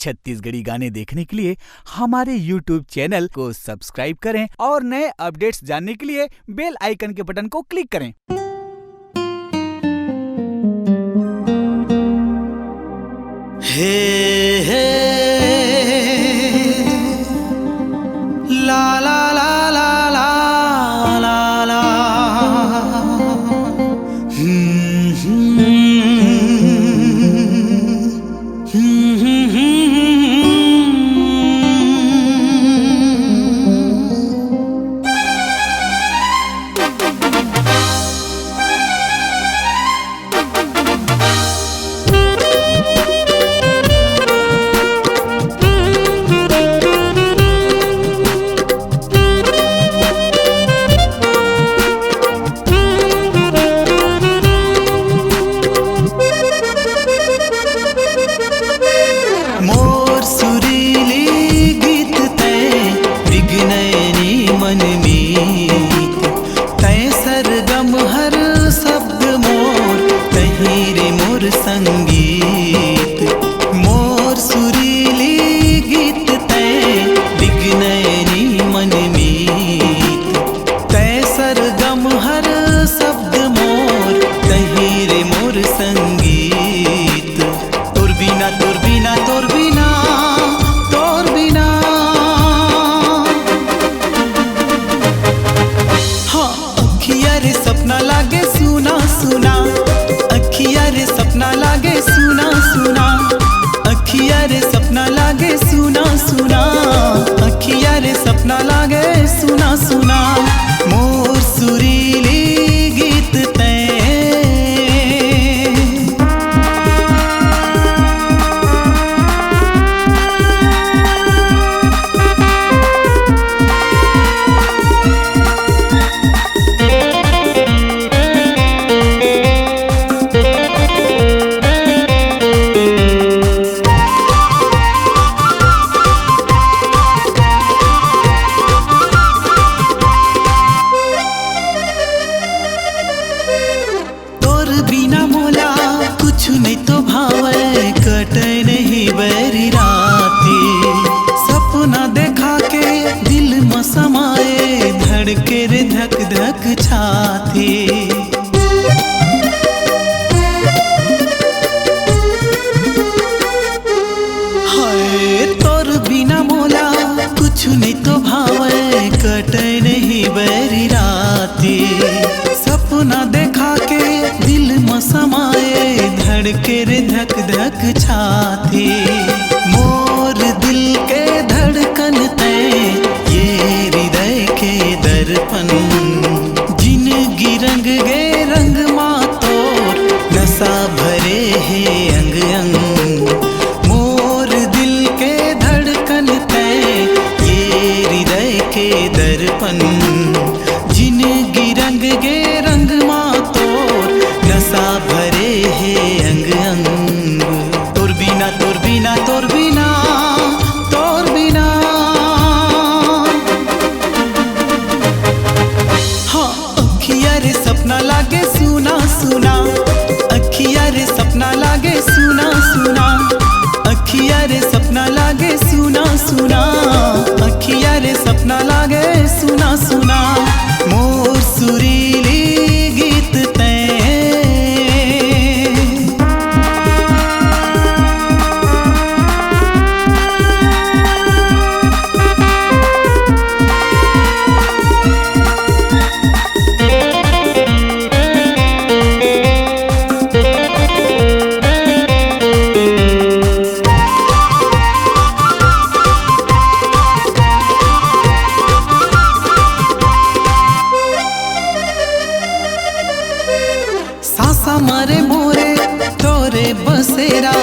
छत्तीसगढ़ी गाने देखने के लिए हमारे YouTube चैनल को सब्सक्राइब करें और नए अपडेट्स जानने के लिए बेल आइकन के बटन को क्लिक करें। हे हे ला ला ला ला ला ला ला संगीत मोर सुरीली गीत तै विघ्नैनी मन मीत तै सरगम हर शब्द मोर तही रे मोर संगीत तोर बिना तोर बिना तोर बिना तोर बिना हाँ अखिया रे सपना लागे सुना सुना अखिया रे सपना लागे सुना सुना अखिया रे सपना लागे सुना सुना अखिया रे सपना लागे सुना सुना मोर सुरीली गीत तै नहीं तो भावे कटे नहीं बैरी राती सपना देखा के दिल में समाए धड़के रे धक धक छाती हाय तोर बिना मोला कुछ नहीं तो भावे कटे नहीं बैरी राती सपना देखा के दिल में समाए धड़के रे धक धक छाती मोर दिल के धड़कन तै ये हृदय के दर्पण जिनगी रंग गे रंग माँ तोर नशा भरे है अंग अंग मोर दिल के धड़कन तै ये हृदय के दर्पण जिनगी रंग गे रंग माँ तोर नशा भरे है अंग अंग तोर बिना तोर बिना तोर बिना तोर बिना हाँ अखिया रे सपना लागे सुना सुना अखिया रे सपना लागे सुना सुना अखिया रे सपना लागे सुना सुना अखिया रे सपना लागे सुना सुना मोर सुरीली गीत तै सासा मारे मोरे तोरे बसेरा